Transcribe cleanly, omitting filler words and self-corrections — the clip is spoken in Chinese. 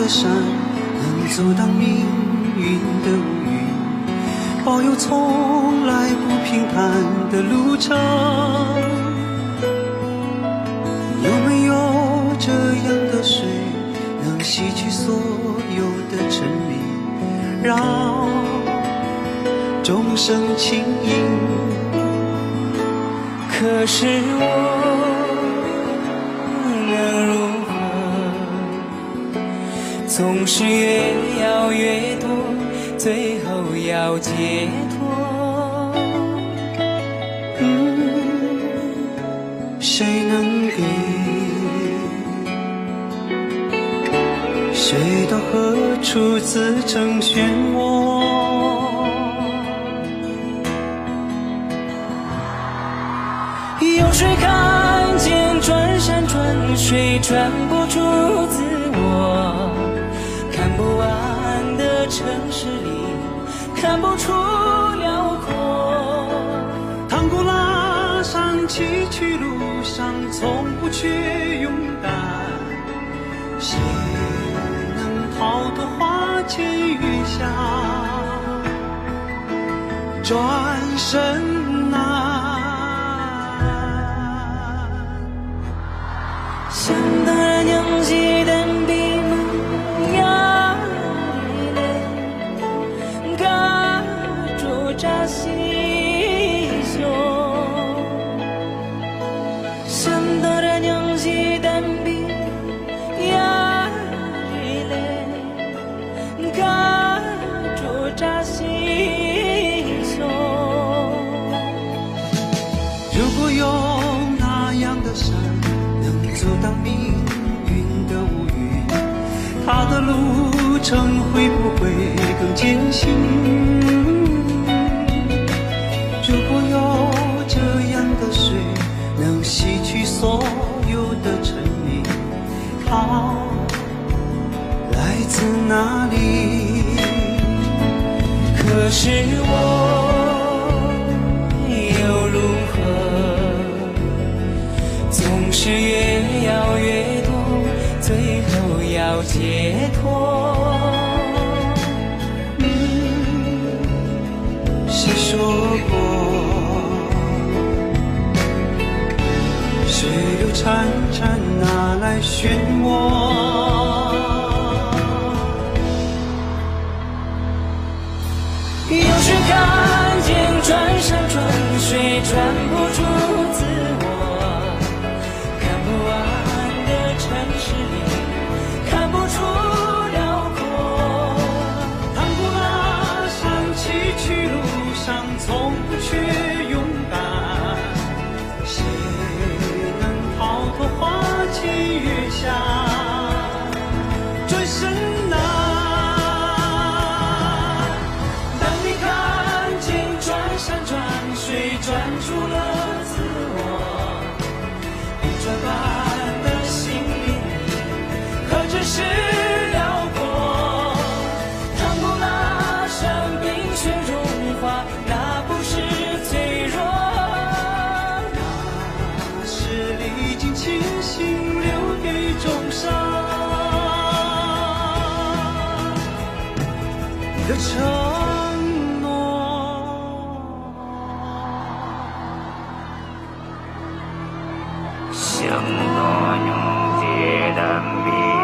的山，能阻挡命运的乌云，保有从来不平坦的路程。有没有这样的水，能洗去所有的沉迷，让众生轻盈？可是我能如何？总是越要越多，最后要解脱。谁能给？谁到何处自成漩涡？有谁看见转山转水转不出自我？看不完的城市里，看不出辽阔。趟过拉山崎岖路上，从不缺勇敢。谁能逃脱花前月下？转身难。想当然娘记得比梦呀嘎住扎西胸，想当然娘记得比呀嘎住扎西胸。如果有那样的山，能阻挡命运的乌云，它的路程会不会更艰辛？如果有这样的水，能洗去所有的沉迷，它来自哪里？可是我又如何？总是越要越多，最后要解脱。谁说过水流潺潺，哪来漩涡？有时看见转山转水转不出自我，看不完的城市里，看不出辽阔。趟过拉山崎岖路上，从不缺勇敢。谁能逃脱花前月下？转身难。当你看见转山转水转出了自我，运转般的心灵何止是辽阔？趟过那山冰雪融化，那不是脆弱，那是历尽清醒留给众生的承诺。想到永结的谜。